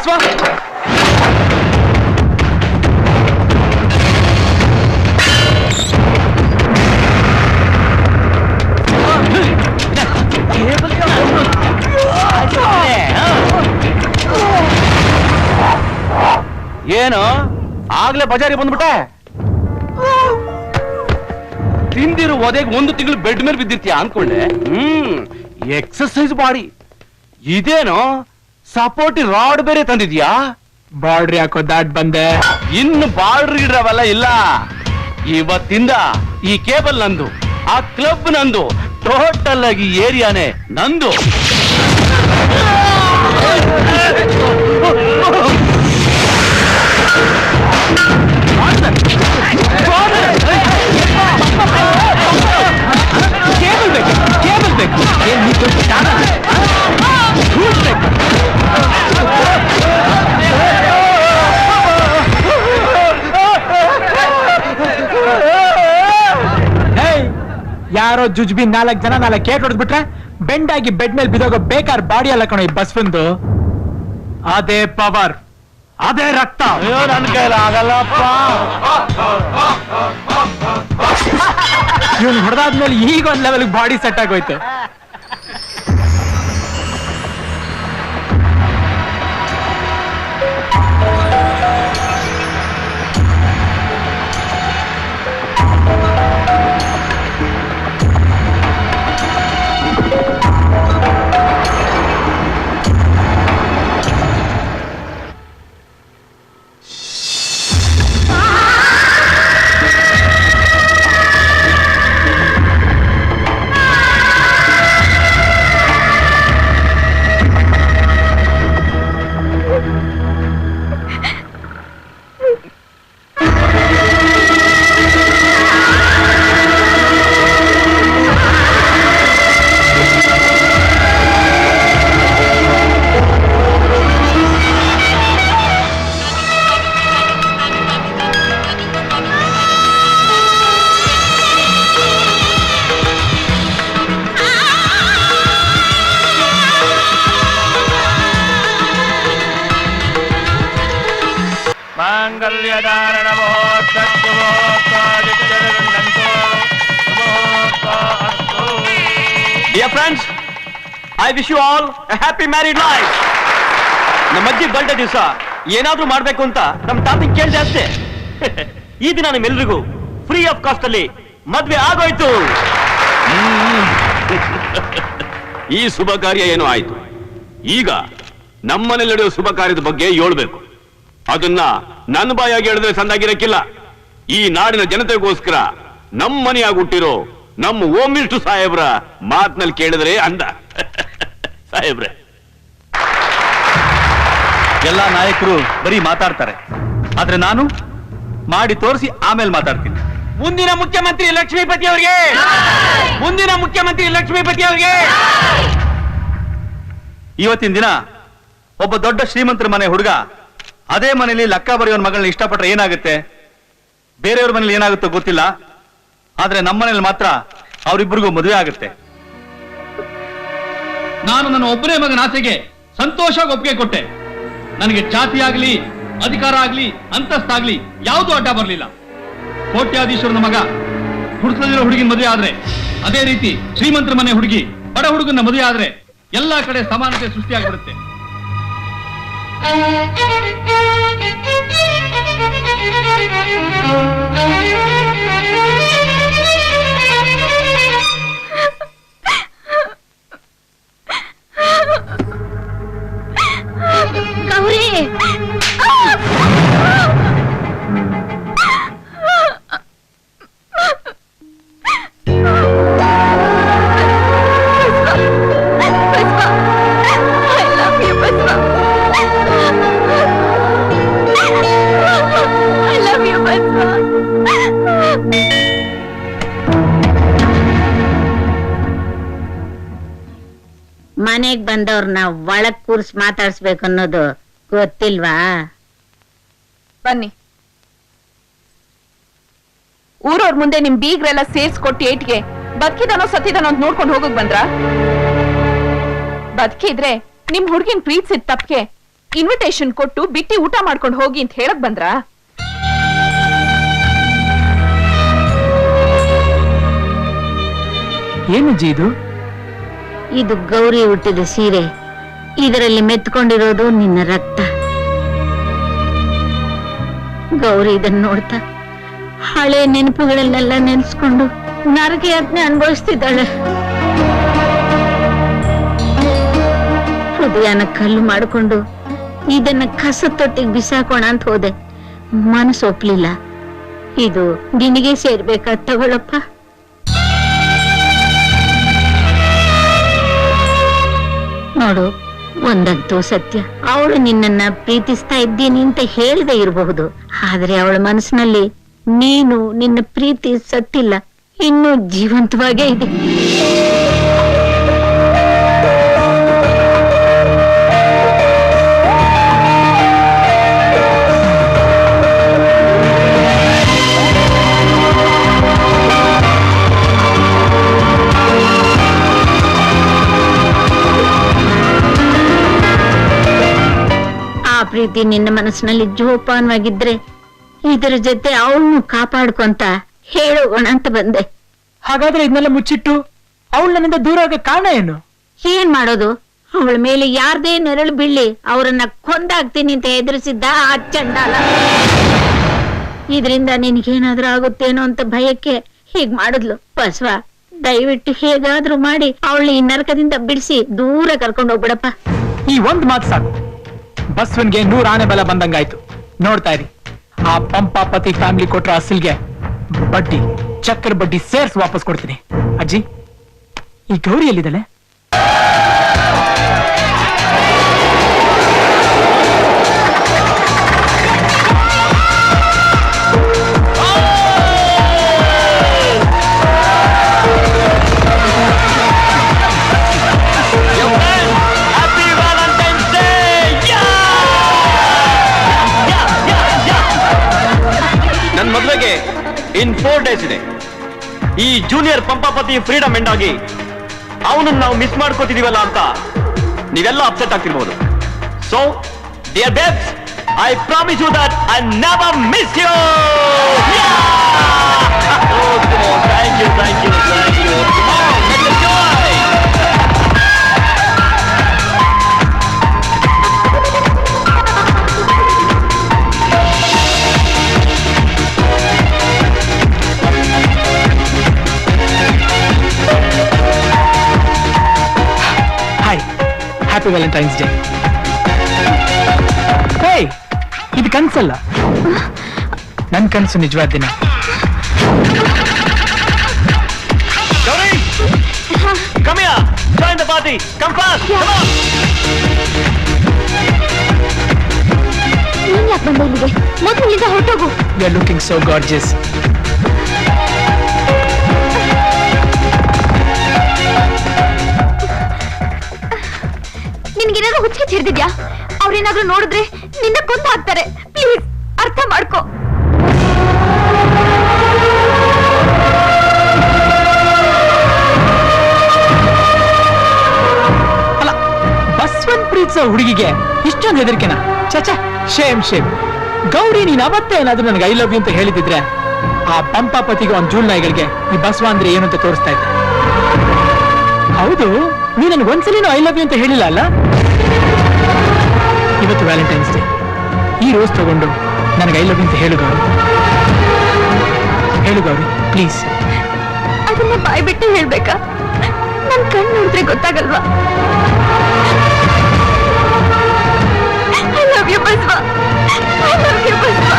ಬಸವ. ಏನು ಆಗ್ಲೇ ಬಜಾರಿ ಬಂದ್ಬಿಟ್ಟೆ? ತಿಂದಿರು ಒದೆಗೆ 1 ತಿಂಗಳು ಬೆಡ್ ಮೇಲೆ ಬಿದ್ದಿರ್ತೀಯ ಅನ್ಕೊಂಡೆ. Exercise body. ಇದೇನೋ ಸಪೋರ್ಟಿ ರಾಡ್ ಬೇರೆ ತಂದಿದ್ಯಾ? ಬಾರ್ಡ್ರ್ ಯಾಕೋ ದಾಟ್ ಬಂದೆ? ಇನ್ನು ಬಾರ್ಡ್ರ್ ಇಡ್ರವಲ್ಲ ಇಲ್ಲ. ಇವತ್ತಿಂದ ಈ ಕೇಬಲ್ ನಂದು, ಆ ಕ್ಲಬ್ ನಂದು, ಟೋಟಲ್ ಆಗಿ ಏರಿಯಾನೇ ನಂದು. ಕೇಬಲ್ ಬೇಕು, ಕೇಬಲ್ ಬೇಕು. ಯಾರೋ ಜುಜ್ಬಿ 4 ಜನ 4 ಕೇಕ್ ಹೊಡೆದ್ಬಿಟ್ರೆ ಬೆಂಡಾಗಿ ಬೆಡ್ ಮೇಲೆ ಬಿದೋಗೋ ಬೇಕಾರ್ ಬಾಡಿ ಅಲ್ಲ ಕಣೋ ಈ ಬಸ್ವಂದು. ಅದೇ ಪವರ್, ಅದೇ ರಕ್ತ. ಅಯ್ಯೋ ನನ್ನ ಕೈಲಿ ಆಗಲ್ಲಪ್ಪ. ಇವನು ಹೊಡೆದಾದ್ಮೇಲೆ ಈಗ ಒಂದ್ ಲೆವೆಲ್ ಬಾಡಿ ಸೆಟ್ ಆಗೋಯ್ತು. Dear friends, I wish you all a happy married life. ನಮ್ಮ ಅಜ್ಜಿ ಬರ್ಡೇ ದಿವಸ ಏನಾದ್ರೂ ಮಾಡ್ಬೇಕು ಅಂತ ನಮ್ಮ ತಾತಂಗೆ ಕೇಳಿದೆ ಅಷ್ಟೇ. ಈ ದಿನ ನಿಮ್ಮೆಲ್ರಿಗೂ ಫ್ರೀ ಆಫ್ ಕಾಸ್ಟ್ ಅಲ್ಲಿ ಮದ್ವೆ ಆಗೋಯ್ತು. ಈ ಶುಭ ಕಾರ್ಯ ಏನೋ ಆಯ್ತು. ಈಗ ನಮ್ಮನೇಲಿ ನಡೆಯೋ ಶುಭ ಕಾರ್ಯದ ಬಗ್ಗೆ ಹೇಳ್ಬೇಕು. ಅದನ್ನ ನನ್ನ ಬಾಯಾಗಿ ಹೇಳಿದ್ರೆ ಸಂದಾಗಿರಕ್ಕಿಲ್ಲ. ಈ ನಾಡಿನ ಜನತೆಗೋಸ್ಕರ ನಮ್ಮ ಮನೆಯಾಗಿ ಹುಟ್ಟಿರೋ ನಮ್ಮ ಹೋಮ್ ಮಿನಿಸ್ಟರ್ ಸಾಹೇಬ್ರ ಮಾತಿನಲ್ಲಿ ಕೇಳಿದ್ರೆ ಅಂದ. ಸಾಹೇಬ್ರೆ, ಎಲ್ಲ ನಾಯಕರು ಬರೀ ಮಾತಾಡ್ತಾರೆ, ಆದ್ರೆ ನಾನು ಮಾಡಿ ತೋರಿಸಿ ಆಮೇಲೆ ಮಾತಾಡ್ತೀನಿ. ಮುಂದಿನ ಮುಖ್ಯಮಂತ್ರಿ ಲಕ್ಷ್ಮೀಪತಿ ಅವರಿಗೆ, ಮುಂದಿನ ಮುಖ್ಯಮಂತ್ರಿ ಲಕ್ಷ್ಮೀಪತಿ ಅವರಿಗೆ. ಇವತ್ತಿನ ದಿನ ಒಬ್ಬ ದೊಡ್ಡ ಶ್ರೀಮಂತರ ಮನೆ ಹುಡುಗ ಅದೇ ಮನೆಯಲ್ಲಿ ಲಕ್ಕ ಬರೆಯೋನ್ ಮಗಳನ್ನ ಇಷ್ಟಪಟ್ರೆ ಏನಾಗುತ್ತೆ, ಬೇರೆಯವ್ರ ಮನೇಲಿ ಏನಾಗುತ್ತೋ ಗೊತ್ತಿಲ್ಲ. ಆದ್ರೆ ನಮ್ಮ ಮನೇಲಿ ಮಾತ್ರ ಅವರಿಬ್ಬರಿಗೂ ಮದುವೆ ಆಗುತ್ತೆ. ನಾನು ನನ್ನ ಒಬ್ಬನೇ ಮಗನ ಆಸೆಗೆ ಸಂತೋಷವಾಗಿ ಒಪ್ಪಿಗೆ ಕೊಟ್ಟೆ. ನನಗೆ ಜಾತಿ ಆಗ್ಲಿ, ಅಧಿಕಾರ ಆಗ್ಲಿ, ಅಂತಸ್ತಾಗ್ಲಿ ಯಾವುದು ಅಡ್ಡ ಬರಲಿಲ್ಲ. ಕೋಟ್ಯಾಧೀಶ್ವರನ ಮಗ ಹುಡುಕದಿರೋ ಹುಡುಗಿನ ಮದುವೆ ಆದ್ರೆ, ಅದೇ ರೀತಿ ಶ್ರೀಮಂತರ ಮನೆ ಹುಡುಗಿ ಬಡ ಹುಡುಗನ ಮದುವೆ ಆದ್ರೆ ಎಲ್ಲಾ ಕಡೆ ಸಮಾನತೆ ಸೃಷ್ಟಿಯಾಗಿಬಿಡುತ್ತೆ. ಗೌರಿ, ಮನೆಗ್ ಬಂದವ್ರನ್ನ ಒಳಗ್ ಕೂರ್ಸ್ ಮಾತಾಡ್ಸ್ಬೇಕು ಅನ್ನೋದು ಗೊತ್ತಿಲ್ವಾ? ಬನ್ನಿ. ಊರವ್ರ ಮುಂದೆ ನಿಮ್ ಬೀಗ್ರೆಲ್ಲ ಸೇರ್ಸ್ಕೊಟ್ಟು ಏಟ್ಗೆ ಬದುಕಿದಾನೋ ಸತ್ತಿದಾನೋ ಅಂತ ನೋಡ್ಕೊಂಡು ಹೋಗಕ್ ಬಂದ್ರ? ಬದುಕಿದ್ರೆ ನಿಮ್ ಹುಡ್ಗಿನ್ ಪ್ರೀತಿಸಿದ ತಪ್ಪಿಗೆ ಇನ್ವಿಟೇಷನ್ ಕೊಟ್ಟು ಬಿಟ್ಟಿ ಊಟ ಮಾಡ್ಕೊಂಡು ಹೋಗಿ ಅಂತ ಹೇಳಕ್ ಬಂದ್ರಾ? ಏನು ಜಿ ಇದು? ಇದು ಗೌರಿ ಹುಟ್ಟಿದ ಸೀರೆ. ಇದರಲ್ಲಿ ಮೆತ್ಕೊಂಡಿರೋದು ನಿನ್ನ ರಕ್ತ. ಗೌರಿ ಇದನ್ನ ನೋಡ್ತಾ ಹಳೆ ನೆನಪುಗಳನ್ನೆಲ್ಲ ನೆನೆಸ್ಕೊಂಡು ನರಕ ಯಾತನೆ ಅನುಭವಿಸ್ತಿದ್ದಾಳೆ. ಹೃದಯನ ಕಲ್ಲು ಮಾಡಿಕೊಂಡು ಇದನ್ನ ಕಸ ತೊಟ್ಟಿಗೆ ಬಿಸಾಕೋಣ ಅಂತ ಹೋದೆ. ಮನಸ್ಸು ಒಪ್ಲಿಲ್ಲ. ಇದು ನಿನಗೆ ಸೇರ್ಬೇಕಾ? ತಗೊಳಪ್ಪ. ನೋಡು, ಒಂದಂತೂ ಸತ್ಯ, ಅವಳು ನಿನ್ನನ್ನ ಪ್ರೀತಿಸ್ತಾ ಇದ್ದೀನಿ ಅಂತ ಹೇಳದೆ ಇರಬಹುದು. ಆದ್ರೆ ಅವಳ ಮನಸ್ಸಿನಲ್ಲಿ ನೀನು, ನಿನ್ನ ಪ್ರೀತಿ ಸತ್ತಿಲ್ಲ, ಇನ್ನೂ ಜೀವಂತವಾಗೇ ಇದೆ. ಆ ಪ್ರೀತಿ ನಿನ್ನ ಮನಸ್ಸಿನಲ್ಲಿ ಜೋಪಾನವಾಗಿದ್ರೆ ಇದರ ಜೊತೆ ಅವಳನ್ನು ಕಾಪಾಡ್ಕೊಂತ ಹೇಳೋಣ ಅಂತ ಬಂದೆ. ಹಾಗಾದ್ರೆ ಇದನ್ನೆಲ್ಲ ಮುಚ್ಚಿಟ್ಟು ಅವಳು ನನ್ನಿಂದ ದೂರ ಆಗೋ ಕಾರಣ ಏನು? ಏನ್ ಮಾಡೋದು? ಅವಳ ಮೇಲೆ ಯಾರ್ದೇ ನೆರಳು ಬೀಳಿ ಅವರನ್ನ ಕೊಂದಾಗ್ತೀನಿ ಅಂತ ಎದುರಿಸಿದ್ದ ಆ ಚಂಡಾಲ. ಇದರಿಂದ ನಿನಗೇನಾದ್ರೂ ಆಗುತ್ತೇನೋ ಅಂತ ಭಯಕ್ಕೆ ಹೀಗ್ ಮಾಡಿದ್ಲು. ಬಸವ, ದಯವಿಟ್ಟು ಹೇಗಾದ್ರೂ ಮಾಡಿ ಅವಳನ್ನ ಈ ನರಕದಿಂದ ಬಿಡಿಸಿ ದೂರ ಕರ್ಕೊಂಡು ಹೋಗ್ಬಿಡಪ್ಪ. ಈ ಒಂದ್ ಮಾತು ಸಾಕು. ಬಸವನ್ಗೆ 100 ಆನೆ ಬಲ ಬಂದಂಗಾಯ್ತು. ನೋಡ್ತಾ ಇರಿ, ಆ ಪಂಪಾಪತಿ ಫ್ಯಾಮಿಲಿ ಕೊಟ್ರ ಅಸಲ್ಗೆ ಬಡ್ಡಿ, ಚಕ್ರ ಬಡ್ಡಿ ಸೇರ್ಸ್ ವಾಪಸ್ ಕೊಡ್ತೀನಿ. ಅಜ್ಜಿ, ಈ ಗೌರಿ ಎಲ್ಲಿದ್ದಾಳೆ? ನನ್ ಮದ್ವೆಗೆ ಇನ್ 4 days ಇದೆ. ಈ ಜೂನಿಯರ್ ಪಂಪಾಪತಿ ಫ್ರೀಡಮ್ ಎಂಡ್ ಆಗಿ ಅವನನ್ನ ನಾವು ಮಿಸ್ ಮಾಡ್ಕೋತಿದೀವಲ್ಲ ಅಂತ ನೀವೆಲ್ಲ ಅಪ್ಸೆಟ್ ಆಗ್ತಿರ್ಬೋದು. So dear babes, I promise you that I never miss you. Thank you, thank you, thank you. Hi, happy Valentine's day. Hey, ಇದು ಕನ್ಸಲ್ಲ, ನನ್ ಕನ್ಸು ನಿಜವಾದ ದಿನ. Gauri, come here, join the party, come fast, come on. ನೀನ್ ಯಾಕೆ ಬಂದ ಇಲ್ಲಿಗೆ? ಮೊದಲು ಇಲ್ಲಿಂದ ಹೊರಟೋಗು. You are looking so gorgeous. ನಿನ್ಗೇನಾದ್ರೂ ಹುಚ್ಚಿ ಹಿಡಿದಿದ್ಯಾ? ಅವ್ರೇನಾದ್ರೂ ನೋಡಿದ್ರೆ ನಿನ್ನ ಕೊಂದು ಹಾಕ್ತಾರೆ. ಪ್ಲೀಸ್ ಅರ್ಥ ಮಾಡ್ಕೋ. ಅಲ್ಲ, ಬಸವನ್ ಪ್ರೀತಿಸೋ ಹುಡುಗಿಗೆ ಇಷ್ಟೊಂದು ಹೆದರಿಕೆನಾ? ಚಚ, ಶೇಮ್ ಶೇಮ್. ಗೌರಿ, ನೀನ್ ಅವತ್ತೇ ಏನಾದ್ರೂ ನನಗೆ ಐ ಲವ್ ಯು ಅಂತ ಹೇಳಿದಿದ್ರೆ ಆ ಪಂಪಾಪತಿಗೆ ಒಂದು ಜೂಲ್ ನಾಯಿಗಳಿಗೆ ಈ ಬಸವ ಅಂದ್ರೆ ಏನು ಅಂತ ತೋರಿಸ್ತಾ ಇದ್ದೆ. ಹೌದು, ನೀ ನನ್ಗೆ ಒಂದ್ಸಲಿನೂ ಐ ಲವ್ ಯು ಅಂತ ಹೇಳಿಲ್ಲ ಅಲ್ಲ? ಇವತ್ತು ವ್ಯಾಲೆಂಟೈನ್ಸ್ ಡೇ. ಈ ರೋಸ್ ತಗೊಂಡು ನನಗೆ ಐ ಲವ್ ಯು ಅಂತ ಹೇಳು ಗೌರಿ. ಹೇಳು ಗೌರಿ, ಪ್ಲೀಸ್. ಅದನ್ನ ಬಾಯ್ ಬಿಟ್ಟು ಹೇಳ್ಬೇಕಾ? ನನ್ ಕಣ್ಣು ನೋಡಿದ್ರೆ ಗೊತ್ತಾಗಲ್ವಾ? I love you Basava, I love you Basava.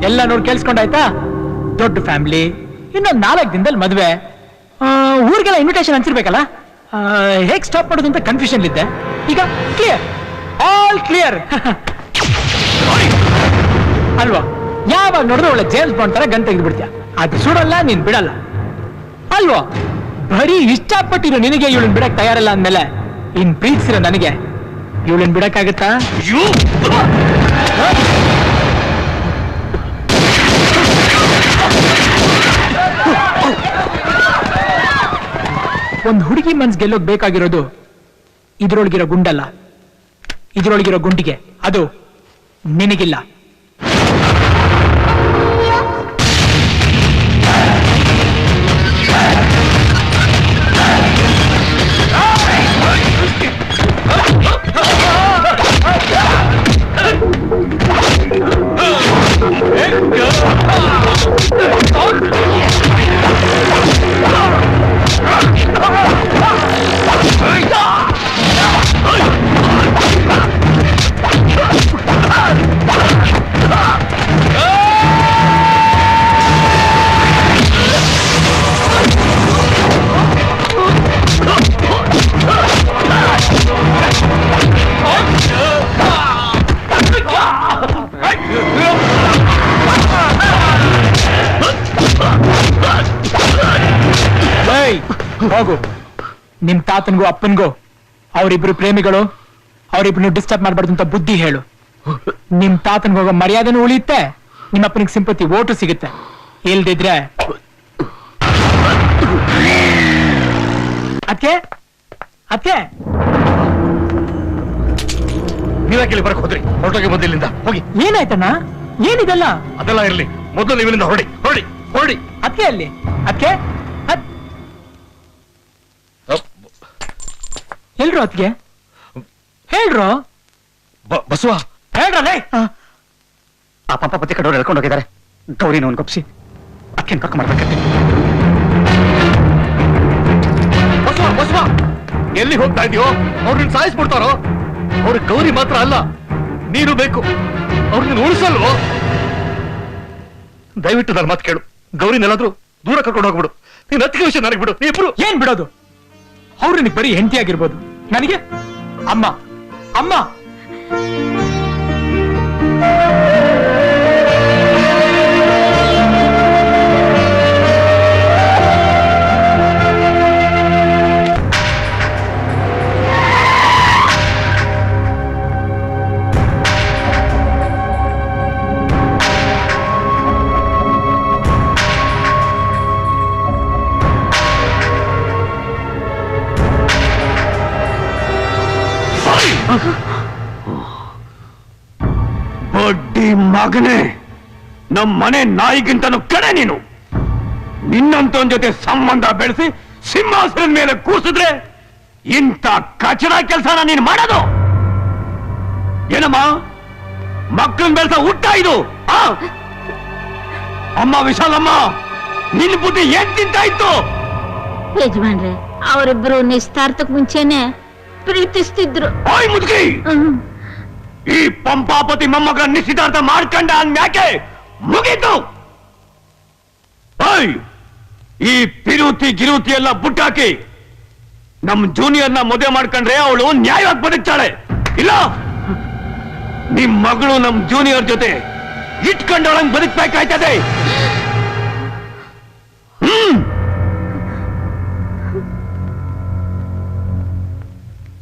ಎಲ್ಲ ನೋಡಿ ಕೇಳಿಸ್ಕೊಂಡಾಯ್ತಾ? ದೊಡ್ಡ ಫ್ಯಾಮಿಲಿ, ಇನ್ನೊಂದು 4 ದಿನದಲ್ಲಿ ಮದ್ವೆ. ಊರಿಗೆಲ್ಲ ಇನ್ವಿಟೇಷನ್ ಅನ್ಸಿರ್ಬೇಕಲ್ಲ. ಹೇಗ್ ಸ್ಟಾಪ್ ಮಾಡೋದು ಅಂತ ಕನ್ಫ್ಯೂಷನ್ ಇದ್ದೆ. ಈಗ ಕ್ಲಿಯರ್, ಆಲ್ ಕ್ಲಿಯರ್ ಅಲ್ವಾ? ಯಾವಾಗ ನೋಡಿದ್ರೆ ಒಳ್ಳೆ ಜೇಮ್ಸ್ ಬಾಂಡ್ ತರ ಗನ್ ತೆಗೆದು ಬಿಡ್ತೀಯ. ಅದು ಸುಡಲ್ಲ, ನೀನ್ ಬಿಡಲ್ಲ ಅಲ್ವಾ? ಬರೀ ಇಷ್ಟಪಟ್ಟಿರೋ ನಿನಗೆ ಇವಳನ್ ಬಿಡಕ್ ತಯಾರಲ್ಲ ಅಂದ್ಮೇಲೆ ಇನ್ ಪ್ರೀತಿಸಿರೋ ನನಗೆ ಇವಳನ್ ಬಿಡಕ್ಕಾಗತ್ತಾ? ಒಂದ್ ಹುಡುಗಿ ಮನ್ಸ್ ಗೆಲ್ಲೋಕ್ ಬೇಕಾಗಿರೋದು ಇದ್ರೊಳಗಿರೋ ಗುಂಡಲ್ಲ, ಇದ್ರೊಳಗಿರೋ ಗುಂಡಿಗೆ. ಅದು ನಿನಗಿಲ್ಲ. ಹೋಗು, ನಿಮ್ ತಾತನ್ಗೂ ಅಪ್ಪನ್ಗೂ ಅವರಿಬ್ರು ಪ್ರೇಮಿಗಳು, ಅವರಿಬ್ರು ಡಿಸ್ಟರ್ಬ್ ಮಾಡ್ಬಾರ್ದು ಅಂತ ಬುದ್ಧಿ ಹೇಳು. ನಿಮ್ ತಾತನ್ಗೆ ಹೋಗೋ ಮರ್ಯಾದೆನೂ ಉಳಿಯುತ್ತೆ, ನಿಮ್ಮ ಅಪ್ಪನಿಗೆ ಸಿಂಪತಿ ಓಟು ಸಿಗುತ್ತೆ. ಇಲ್ದಿದ್ರೆ ಅದ್ಕೆ ಅದ್ಕೆ ನೀವ್ಯಾಕೆ ಬರಕ್ ಹೋದ್ರಿ? ಹೊರಟೋಗಿ ಮೊದಲಿಂದ ಹೋಗಿ. ಏನಾಯ್ತಣ್ಣ? ಏನಿದೆಲ್ಲ? ಅದೆಲ್ಲ ಇರ್ಲಿ, ಮೊದಲು ನೀವಿನಿಂದ ಹೊರಡಿ ಹೊರಡಿ ಹೊರಡಿ. ಅದ್ಕೆ ಅಲ್ಲಿ ಅದ್ಕೆ ಎಲ್ರು ಅದ್ಗೆ ಹೇಳ್ರು. ಬಸವ ಹೇಳ್ರಲ್ಲೇ. ಆ ಪಾಪ ಪತಿ ಕಡವ್ರು ಎಳ್ಕೊಂಡು ಹೋಗಿದ್ದಾರೆ. ಗೌರಿನ ಒಂದು ಕೊಪ್ಸಿ ಅಕ್ಕೇನ್ ಕರ್ಕ ಮಾಡ್ಬೇಕಂತೆ. ಬಸವ ಬಸವ ಎಲ್ಲಿ ಹೋಗ್ತಾ ಇದೆಯೋ? ಅವ್ರನ್ನ ಸಾಯಿಸ್ಬಿಡ್ತಾರೋ? ಅವ್ರ ಗೌರಿ ಮಾತ್ರ ಅಲ್ಲ, ನೀನು ಬೇಕು. ಅವ್ರನ್ನ ಉಳಿಸಲ್ವೋ? ದಯವಿಟ್ಟು ನನ್ನ ಮಾತು ಕೇಳು. ಗೌರಿನೆಲ್ಲಾದ್ರೂ ದೂರ ಕರ್ಕೊಂಡು ಹೋಗ್ಬಿಡು. ನೀನ್ ಅತ್ತಿಗೆ ವಿಷಯ ನನಗೆ ಬಿಡು. ಇಬ್ರು ಏನ್ ಬಿಡೋದು? ಅವ್ರು ನಿನಗೆ ಬರೀ ಹೆಂಡತಿಯಾಗಿರ್ಬೋದು, ನನಗೆ ಅಮ್ಮ. ಅಮ್ಮ ಬಡ್ಡಿ ಮಗನೇ, ನಮ್ಮ ಮನೆ ನಾಯಿಗಿಂತನೂ ಕಡೆ ನೀನು. ನಿನ್ನಂತವನ್ ಜೊತೆ ಸಂಬಂಧ ಬೆಳೆಸಿ ಸಿಂಹಾಸನದ ಮೇಲೆ ಕೂರಿಸಿದ್ರೆ ಇಂಥ ಕಚಡ ಕೆಲಸನ ನೀನು ಮಾಡೋದು? ಏನಮ್ಮ, ಮಕ್ಕಳನ್ನ ಬೆಳೆಸ ಹುಟ್ಟ ಇದು? ಅಮ್ಮ ವಿಶಾಲಮ್ಮ, ನಿನ್ನ ಬುದ್ಧಿ ಏನ್ ತಿಂತ ಇತ್ತು? ಯಜಮಾನ್ರೆ, ಅವರಿಬ್ರು ನಿಸ್ತಾರ್ಥಕ್ ಮುಂಚೆನೆ ಪ್ರೀತಿಸ್ತಿದ್ರು. ಓಯ್ ಮುದುಕಿ, ಈ ಪಂಪಾಪತಿ ಮೊಮ್ಮಗ ನಿಶ್ಚಿತಾರ್ಥ ಮಾಡ್ಕೊಂಡ ಅಂದ್ಯಾಕೆ ಮುಗೀತು? ಈ ಪಿರುತಿ ಗಿರುತಿ ಎಲ್ಲ ಬುಟ್ಟಾಕಿ ನಮ್ ಜೂನಿಯರ್ನ ಮದುವೆ ಮಾಡ್ಕೊಂಡ್ರೆ ಅವಳು ನ್ಯಾಯವಾಗಿ ಬದುಕ್ತಾಳೆ. ಇಲ್ಲ, ನಿಮ್ ಮಗಳು ನಮ್ ಜೂನಿಯರ್ ಜೊತೆ ಇಟ್ಕೊಂಡವಳಂಗ್ ಬದುಕ್ಬೇಕಾಯ್ತದೆ.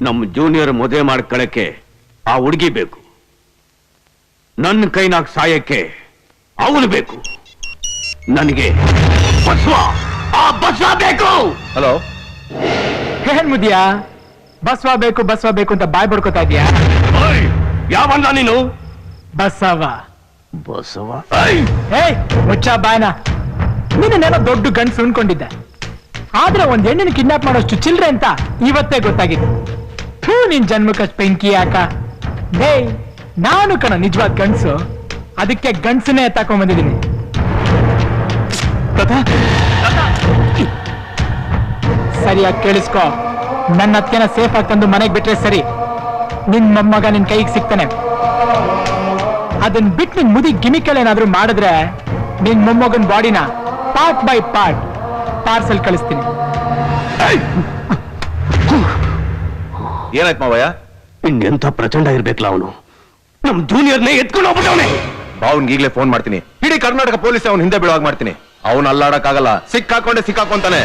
ನಮ್ ಜೂನಿಯರ್ ಮದುವೆ ಮಾಡ್ಕೊಳಕ್ಕೆ ಆ ಹುಡುಗಿ ಬೇಕು, ನನ್ನ ಕೈನಾಗ ಸಾಯಕ್ಕೆ ಅವನು ಬೇಕು. ನನಗೆ ಬಸವ, ಆ ಬಸವ ಬೇಕು. ಹಲೋ, ಏನ್ ಮುದಿಯಾ? ಬಸವ ಬೇಕು ಅಂತ ಬಾಯ್ ಬಡ್ಕೋತಾ ಇದೀಯಾ? ಯಾವಲ್ಲ ನೀನು? ಬಸವ ಬಸವ ಏಯ್ ಮುಚ್ಚ ಬಾಯ್ನ. ನೀನೇನೋ ದೊಡ್ಡ ಗಂಡ್ಸು ಅನ್ಕೊಂಡಿದ್ದೆ, ಆದ್ರೆ ಒಂದ್ ಹೆಣ್ಣಿನ ಕಿಡ್ನಾಪ್ ಮಾಡೋಷ್ಟು ಚಿಲ್ರೆ ಅಂತ ಇವತ್ತೇ ಗೊತ್ತಾಗಿತ್ತು. ನಿನ್ ಜನ್ಮಕ್ಕಷ್ಟು ಬೆಂಕಿ ಯಾಕ? ಡೇ, ನಾನು ಕಣ ನಿಜವಾದ ಗಂಡ್ಸು, ಅದಕ್ಕೆ ಗಂಡ್ಸನ್ನೇ ಎತ್ತಾಕೊಂಡ್ ಬಂದಿದ್ದೀನಿ. ಸರಿಯಾಗಿ ಕೇಳಿಸ್ಕೊ, ನನ್ನ ಅತ್ಕೆನ ಸೇಫ್ ಆಗಿ ತಂದು ಮನೆಗೆ ಬಿಟ್ರೆ ಸರಿ. ನಿನ್ ಮೊಮ್ಮಗ ನಿನ್ ಕೈಗೆ ಸಿಗ್ತಾನೆ. ಅದನ್ ಬಿಟ್ಟು ನಿನ್ ಮುದಿ ಗಿಮಿಕಲ್ ಏನಾದ್ರೂ ಮಾಡಿದ್ರೆ ನಿನ್ ಮೊಮ್ಮಗನ್ ಬಾಡಿನ ಪಾರ್ಟ್ ಬೈ ಪಾರ್ಟ್ ಪಾರ್ಸಲ್ ಕಳಿಸ್ತೀನಿ. ಏನಾಯ್ತು ಮಾವಯ್ಯ? ಇನ್ನೆಂಥ ಪ್ರಚಂಡ ಇರ್ಬೇಕಲ್ಲ ಅವನು. ನಮ್ ಜೂನಿಯರ್ನೇ ಎತ್ಕೊಂಡು ಹೋಗ್ಬಿಟ್ಟವನೆ. ಬಾವನ್ಗೆ ಈಗಲೇ ಫೋನ್ ಮಾಡ್ತೀನಿ. ಇಡೀ ಕರ್ನಾಟಕ ಪೊಲೀಸ್ ಅವ್ನ ಹಿಂದೆ ಬೀಳುವಾಗ ಮಾಡ್ತೀನಿ. ಅವನು ಅಲ್ಲಾಡಕ್ಕಾಗಲ್ಲ, ಸಿಕ್ಕಾಕೊಂಡೆ ಸಿಕ್ಕಾಕೊಂತಾನೆ.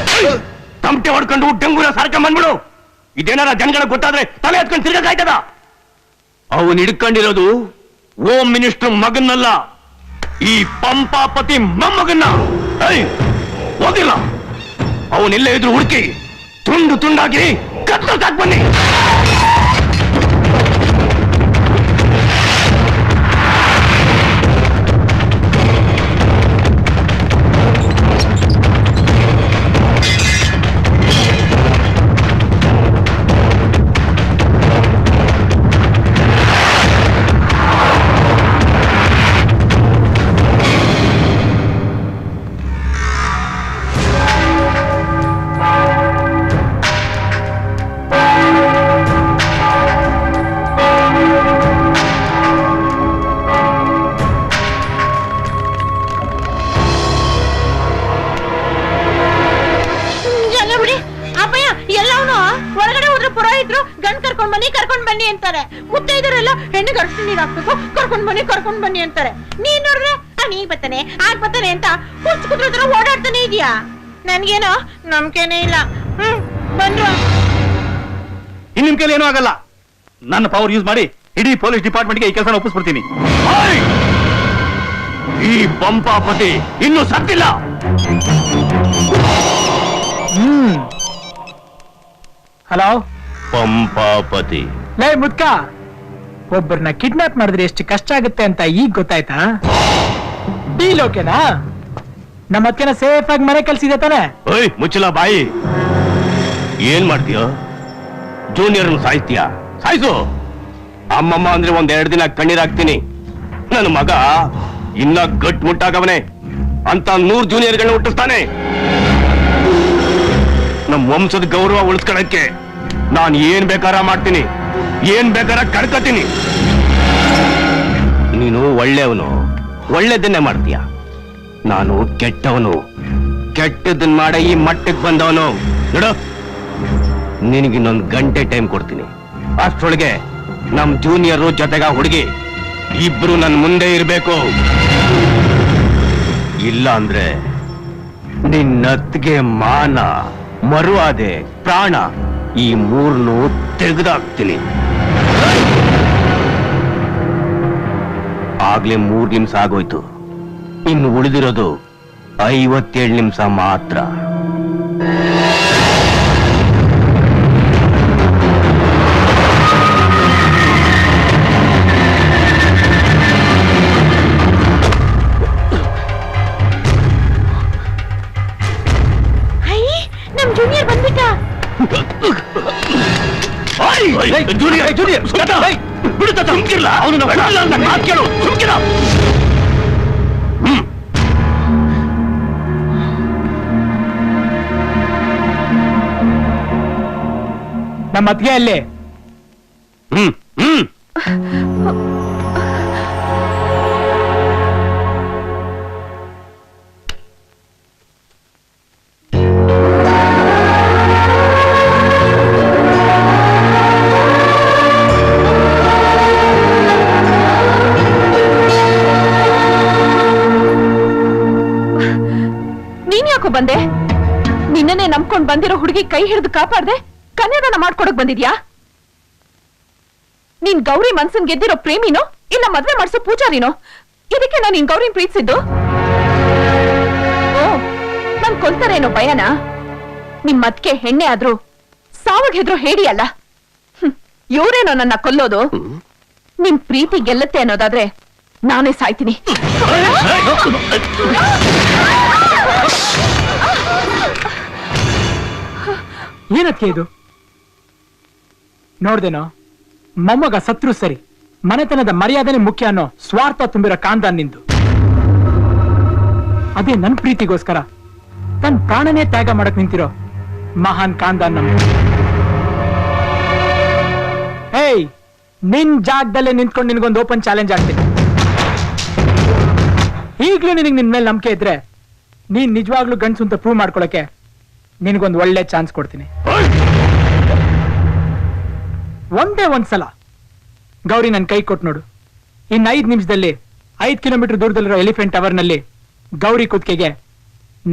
ತಮಟೆ ಹೊಡ್ಕೊಂಡು ಡಂಗೂರ ಸಾರ್ಕೊಂಡ್ ಬಂದ್ಬಿಡು. ಇದೇನಾರ ಜನಗಳಿಗೆ ಗೊತ್ತಾದ್ರೆ ತಲೆ ಎತ್ಕೊಂಡು ತಿರ್ಗಾಯ್ತದ. ಅವನ್ ಹಿಡ್ಕೊಂಡಿರೋದು ಹೋಮ್ ಮಿನಿಸ್ಟರ್ ಮಗನ್ನಲ್ಲ, ಈ ಪಂಪಾಪತಿ ಮೊಮ್ಮಗನ್ನ. ಹೋಗಿಲ್ಲ, ಅವನೆಲ್ಲೇ ಇದ್ರು ಹುಡುಕಿ ತುಂಡು ತುಂಡಾಗಿ ಕತ್ತರಿಸಾಕ್ ಬನ್ನಿ. ಬನ್ನಿ ಅಂತಾರೆ. ಮುತ್ತೈದರೆಲ್ಲ ಹೆಣ್ಣಿಗೆ ಅರ್ಶಿನ ನೀರು ಹಾಕ್ಬೇಕು, ಕರ್ಕೊಂಡ್ ಬನ್ನಿ ಅಂತಾರೆ. ನೀನ್ ನೋಡ್ರೆ ನೀ ಬರ್ತಾನೆ ಆಗ್ ಬರ್ತಾನೆ ಅಂತ ಹುಚ್ಚು ಕುದ್ರ ಓಡಾಡ್ತಾನೆ ಇದೀಯಾ. ನನ್ಗೇನೋ ನಂಬಿಕೆನೇ ಇಲ್ಲ. ಬಂದ್ರು ಇನ್ ನಿಮ್ ಕೈಲಿ ಏನೂ ಆಗಲ್ಲ. ನನ್ನ ಪವರ್ ಯೂಸ್ ಮಾಡಿ ಇಡೀ ಪೊಲೀಸ್ ಡಿಪಾರ್ಟ್ಮೆಂಟ್ಗೆ ಈ ಕೆಲಸ ಒಪ್ಪಿಸ್ಬಿಡ್ತೀನಿ. ಈ ಪಂಪಾಪತಿ ಇನ್ನೂ ಸತ್ತಿಲ್ಲ. ಹಲೋ ಪಂಪಾಪತಿ. ಲೇ ಮುದ್ಕ, ಒಬ್ಬರನ್ನ ಕಿಡ್ನಾಪ್ ಮಾಡಿದ್ರೆ ಎಷ್ಟು ಕಷ್ಟ ಆಗುತ್ತೆ ಅಂತ ಈಗ ಗೊತ್ತಾಯ್ತಾ? ಡೀಲ್ ಓಕೆನಾ? ನಮ್ಮ ಅತ್ತೆನ ಸೇಫ್ ಆಗಿ ಮನೆ ಕಳ್ಸಿದೆ ತಾನೆ? ಓಯ್ ಮುಚ್ಚಲ ಬಾಯಿ. ಏನ್ ಮಾಡ್ತೀಯ? ಜೂನಿಯರ್ ಸಾಯಿಸ್ತೀಯ? ಸಾಯಿಸು. ಅಮ್ಮಮ್ಮ ಅಂದ್ರೆ ಒಂದೆರಡು ದಿನ ಕಣ್ಣೀರಾಗ್ತೀನಿ. ನನ್ನ ಮಗ ಇನ್ನ ಗಟ್ ಮುಟ್ಟಾಗವನೆ ಅಂತ 100 ಜೂನಿಯರ್ಗಳನ್ನ ಹುಟ್ಟಿಸ್ತಾನೆ. ನಮ್ಮ ವಂಶದ ಗೌರವ ಉಳಿಸ್ಕೊಳ್ಳಕ್ಕೆ ನಾನು ಏನ್ ಬೇಕಾರ ಮಾಡ್ತೀನಿ, ಏನ್ ಬೇಕಾರ ಕಡ್ಕತೀನಿ. ನೀನು ಒಳ್ಳೆಯವನು, ಒಳ್ಳೆದನ್ನೇ ಮಾಡ್ತೀಯ. ನಾನು ಕೆಟ್ಟವನು, ಕೆಟ್ಟದನ್ನ ಮಾಡ ಈ ಮಟ್ಟಕ್ಕೆ ಬಂದವನು. ನೋಡು, ನಿನಗಿನ್ನೊಂದು ಗಂಟೆ ಟೈಮ್ ಕೊಡ್ತೀನಿ. ಅಷ್ಟೊಳಗೆ ನಮ್ ಜೂನಿಯರು ಜೊತೆಗ ಹುಡುಗಿ ಇಬ್ರು ನನ್ನ ಮುಂದೆ ಇರಬೇಕು. ಇಲ್ಲ ಅಂದ್ರೆ ನಿನ್ನತ್ತಿಗೆ ಮಾನ, ಮರುವಾದೆ, ಪ್ರಾಣ ಈ 3 ತೆಗೆದಾಕ್ತೀನಿ. ಆಗ್ಲೇ 3 ನಿಮಿಷ ಆಗೋಯ್ತು. ಇನ್ನು ಉಳಿದಿರೋದು 57 ನಿಮಿಷ ಮಾತ್ರ. ನಮ್ ಜೂನಿಯರ್ ಬಂದ್ಬಿಟ್ಟ. ನಮ್ಮ ಅತ್ತಿಗೆ ಅಲ್ಲೇ. ಬಂದೆ. ನಿನ್ನನ್ನೇ ನಂಬ್ಕೊಂಡ್ ಬಂದಿರೋ ಹುಡುಗಿ ಕೈ ಹಿಡಿದು ಕಾಪಾಡ್ದೆ ಕನ್ಯಾದಾನ ಮಾಡ್ಕೊಡಕ್ ಬಂದಿದ್ಯಾ? ನೀನ್ ಗೌರಿ ಮನ್ಸನ್ ಗೆದ್ದಿರೋ ಪ್ರೇಮಿನೋ ಇಲ್ಲ ಮದ್ವೆ ಮಾಡ್ಸೋ ಪೂಜಾರಿನೋ? ಇದಕ್ಕೆ ನಾನು ನಿನ್ ಗೌರಿನ್ ಪ್ರೀತಿಸಿದ್ದು? ಓ, ನನ್ ಕೊಲ್ತಾರೇನೋ ಭಯನಾ? ನಿಮ್ ಮತ್ಕೆ ಹೆಣ್ಣೆ ಆದ್ರೂ ಸಾವಾಗ ಹೆದ್ರು ಹೇಳಿ ಅಲ್ಲ. ಇವ್ರೇನೋ ನನ್ನ ಕೊಲ್ಲೋದು. ನಿಮ್ ಪ್ರೀತಿ ಗೆಲ್ಲತ್ತೆ ಅನ್ನೋದಾದ್ರೆ ನಾನೇ ಸಾಯ್ತೀನಿ. ಏನಕ್ಕೆ ಇದು? ನೋಡ್ದೇನೋ, ಮೊಮ್ಮಗ ಸತ್ರು ಸರಿ, ಮನೆತನದ ಮರ್ಯಾದನೆ ಮುಖ್ಯ ಅನ್ನೋ ಸ್ವಾರ್ಥ ತುಂಬಿರೋ ಕಾಂದಾನ್ ನಿಂದು. ಅದೇ ನನ್ ಪ್ರೀತಿಗೋಸ್ಕರ ತನ್ ಪ್ರಾಣನೇ ತ್ಯಾಗ ಮಾಡಕ್ ನಿಂತಿರೋ ಮಹಾನ್ ಕಾಂದಾನ್ ನಮ್ದು. ಹೇಯ್, ನಿನ್ ಜಾಗದಲ್ಲೇ ನಿಂತ್ಕೊಂಡು ನಿನ್ಗೊಂದು ಓಪನ್ ಚಾಲೆಂಜ್ ಆಗ್ತೀನಿ. ಈಗ್ಲೂ ನಿನಗೆ ನಿನ್ ಮೇಲೆ ನಂಬಿಕೆ ಇದ್ರೆ ನೀನ್ ನಿಜವಾಗ್ಲೂ ಗಂಡ್ಸು ಅಂತ ಪ್ರೂವ್ ಮಾಡ್ಕೊಳಕ್ಕೆ ನಿನಗೊಂದು ಒಳ್ಳೆ ಚಾನ್ಸ್ ಕೊಡ್ತೀನಿ. ಒಂದೇ ಒಂದ್ಸಲ ಗೌರಿ ನನ್ ಕೈ ಕೊಟ್ಟು ನೋಡು. ಇನ್ನು 5 ನಿಮಿಷದಲ್ಲಿ 5 ಕಿಲೋಮೀಟರ್ ದೂರದಲ್ಲಿರೋ ಎಲಿಫೆಂಟ್ ಟವರ್ ನಲ್ಲಿ ಗೌರಿ ಕುತ್ತಿಗೆಗೆ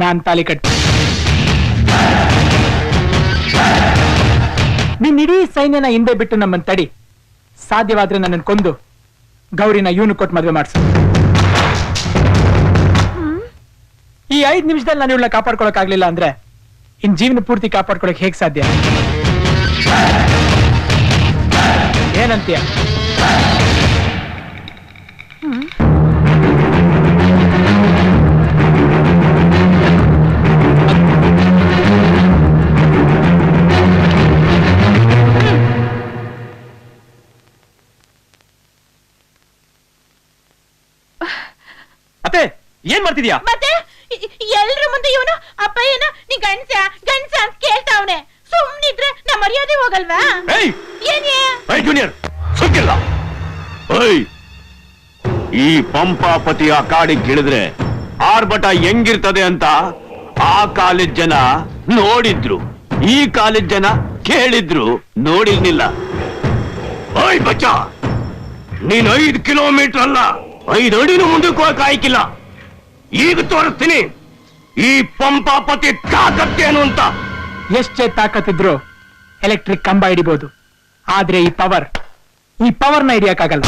ನಾನ್ ತಾಲಿ ಕಟ್ತೀನಿ. ನಿನ್ ಇಡೀ ಸೈನ್ಯನ ಹಿಂದೆ ಬಿಟ್ಟು ನಮ್ಮನ್ನ ತಡಿ. ಸಾಧ್ಯವಾದ್ರೆ ನನ್ನನ್ನು ಕೊಂದು ಗೌರಿನ ಇವನು ಕೊಟ್ಟು ಮದುವೆ ಮಾಡಿಸು. ಈ 5 ನಿಮಿಷದಲ್ಲಿ ನಾನು ಇವಳನ್ನ ಕಾಪಾಡ್ಕೊಳಕ್ ಆಗ್ಲಿಲ್ಲ ಅಂದ್ರೆ ಇನ್ ಜೀವನ ಪೂರ್ತಿ ಕಾಪಾಡ್ಕೊಳಕ್ ಹೇಗ್ ಸಾಧ್ಯ? ಏನಂತೀಯ? ಅತ್ತೆ ಏನ್ ಮಾಡ್ತಿದ್ಯಾ? ಮತ್ತೆ ಎಲ್ರ ಮುಂದೆ ಇವನು ಅಪ್ಪಯ್ಯನ ನೀ ಗಂಡ್ಸ ಗಂಡ್ಸ ಅಂತ ಕೇಳ್ತಾವನೆ. ಸುಮ್ನಿದ್ರೆ ನಾ ಮರ್ಯಾದೆ ಹೋಗಲ್ವಾ? ಏನೇ ಜೂನಿಯರ್ ಸುಕ್ಕಿಲ್ಲ. ಈ ಪಂಪಾಪತಿ ಆ ಕಾಡಿಗೆ ಗಿಳಿದ್ರೆ ಆರ್ಭಟ ಹೆಂಗಿರ್ತದೆ ಅಂತ ಆ ಕಾಲೇಜ್ ಜನ ನೋಡಿದ್ರು, ಈ ಕಾಲೇಜ್ ಜನ ಕೇಳಿದ್ರು, ನೋಡಿರ್ಲಿಲ್ಲ. ಓಯ್ ಬಚ್ಚ, ನೀನ್ 5 ಕಿಲೋಮೀಟರ್ ಅಲ್ಲ 5 ಅಡಿನೂ ಮುಂದಕ್ಕೆ ಹೋಗಕ್ ಆಯ್ಕಿಲ್ಲ. ಈಗ ತೋರಿಸ್ತೀನಿ ಈ ಪಂಪಾಪತಿ ತಾಕತ್ತೇನು ಅಂತ. ಎಷ್ಟೇ ತಾಕತ್ತಿದ್ರು ಎಲೆಕ್ಟ್ರಿಕ್ ಕಂಬ ಹಿಡಿಬಹುದು, ಆದ್ರೆ ಈ ಪವರ್ನ ಹಿಡಿಯಕ್ಕಾಗಲ್ಲ.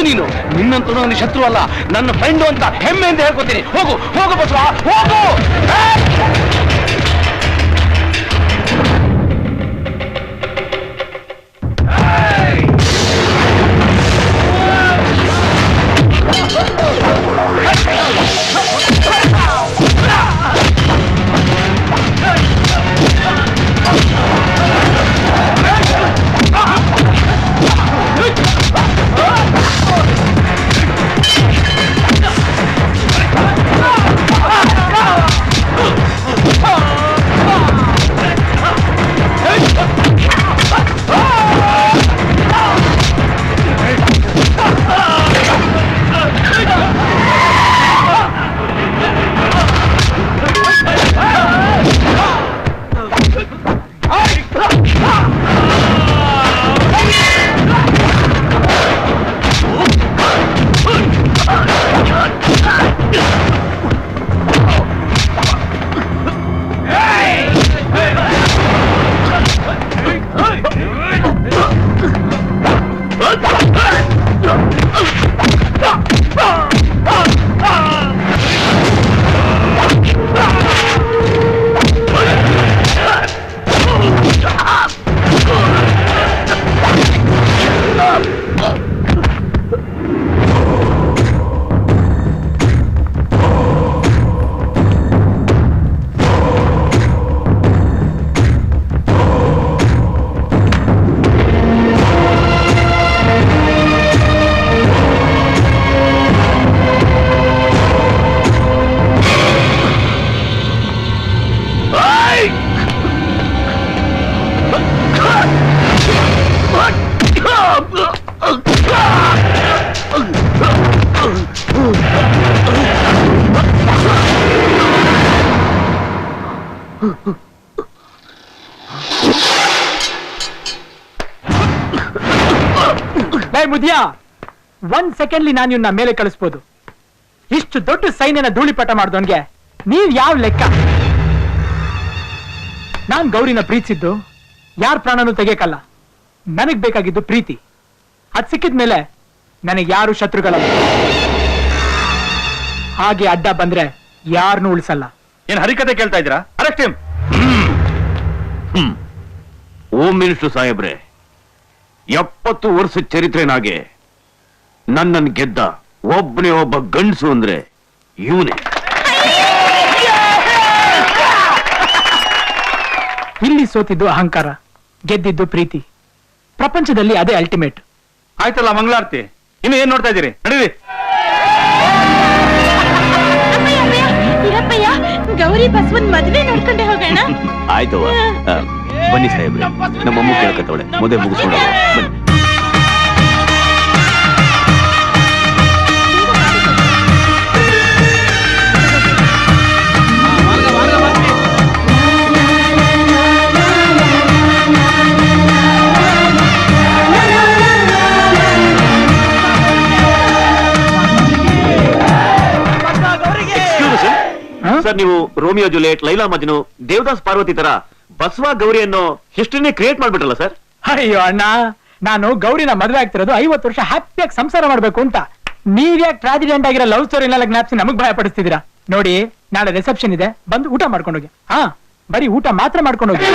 ನೀನು ನಿನ್ನಂತೂ ನನ್ನ ಶತ್ರು ಅಲ್ಲ, ನನ್ನ ಫ್ರೆಂಡು ಅಂತ ಹೆಮ್ಮೆಯಿಂದ ಹೇಳ್ಕೊತೀನಿ. ಹೋಗು ಹೋಗು ಬಸವ, ಹೋಗು. ಮುದಿಯಾ 1 ಸೆಕೆಂಡ್ಲಿ ನಾನು ಇವನ್ನ ಮೇಲೆ ಕಳಿಸ್ಬೋದು. ಇಷ್ಟು ದೊಡ್ಡ ಸೈನ್ಯನ ಧೂಳಿಪಟ ಮಾಡ್ದವನ್ಗೆ ನೀವ್ ಯಾವ ಲೆಕ್ಕ? ನಾನ್ ಗೌರಿನ ಪ್ರೀತಿಸಿದ್ದು ಯಾರ ಪ್ರಾಣನೂ ತೆಗೆಯಕಲ್ಲ. ನನಗ್ ಬೇಕಾಗಿದ್ದು ಪ್ರೀತಿ. ಅದ್ ಸಿಕ್ಕಿದ್ಮೇಲೆ ನನಗೆ ಯಾರು ಶತ್ರುಗಳಲ್ಲ. ಹಾಗೆ ಅಡ್ಡ ಬಂದ್ರೆ ಯಾರನ್ನೂ ಉಳಿಸಲ್ಲ. ಏನ್ ಹರಿಕತೆ ಕೇಳ್ತಾ ಇದ್ದೀರಾ? Arrest him. ಹೋಮ್ ಮಿನಿಸ್ಟರ್ ಸಾಹೇಬ್ರೆ, 70 ವರ್ಷ ಚರಿತ್ರೆನಾಗೆ ನನ್ನನ್ನು ಗೆದ್ದ ಒಬ್ಬನೇ ಒಬ್ಬ ಗಂಡಸು ಅಂದ್ರೆ ಇವನೇ. ಇಲ್ಲಿ ಸೋತಿದ್ದು ಅಹಂಕಾರ, ಗೆದ್ದಿದ್ದು ಪ್ರೀತಿ. ಪ್ರಪಂಚದಲ್ಲಿ ಅದೇ ಅಲ್ಟಿಮೇಟ್. ಆಯ್ತಲ್ಲ ಮಂಗಳಾರತಿ, ಇನ್ನು ಏನ್ ನೋಡ್ತಾ ಇದ್ದೀರಿ? ನಡೀರಿ. ಗೌರಿ ಬಸವನ್ ಮದ್ವೆ ನೋಡ್ಕೊಂಡೆ ಹೋಗೋಣ. ಆಯ್ತವ, ಬನ್ನಿ ಸಾಹೇಬ್ರೆ, ನಮ್ಮಮ್ಮ ಕೇಳ್ಕತ್ತವಳೆ, ಮದುವೆ ಮುಗಿಸ್ಕೊಂಡು ಬನ್ನಿ. ಸರ್, ನೀವು ರೋಮಿಯೋ ಜೂಲಿಯಟ್, ಲೈಲಾ ಮಜ್ನು, ದೇವದಾಸ್ ಪಾರ್ವತಿ ತರ ಬಸವ ಗೌರಿ ಅನ್ನೋ ಹಿಸ್ಟ್ರಿನೇ ಕ್ರಿಯೇಟ್ ಮಾಡ್ಬಿಟ್ರಲ್ಲ ಸರ್. ಅಯ್ಯೋ ಅಣ್ಣ, ನಾನು ಗೌರಿನ ಮದ್ವೆ ಆಗ್ತಿರೋದು 50 ವರ್ಷ ಹ್ಯಾಪಿಯಾಗಿ ಸಂಸಾರ ಮಾಡ್ಬೇಕು ಅಂತ. ನೀವ್ಯಾಕೆ ಟ್ರಾಜಿಡೆಂಟ್ ಆಗಿರೋ ಲವ್ ಸ್ಟೋರಿ ಎಲ್ಲ ಜ್ಞಾಪಿಸಿ ನಮಗ್ ಭಯ ಪಡಿಸ್ತಿದ್ದೀರಾ? ನೋಡಿ, ನಾಳೆ ರಿಸೆಪ್ಷನ್ ಇದೆ, ಬಂದು ಊಟ ಮಾಡ್ಕೊಂಡೋಗಿ. ಹಾ, ಬರೀ ಊಟ ಮಾತ್ರ ಮಾಡ್ಕೊಂಡೋಗಿ.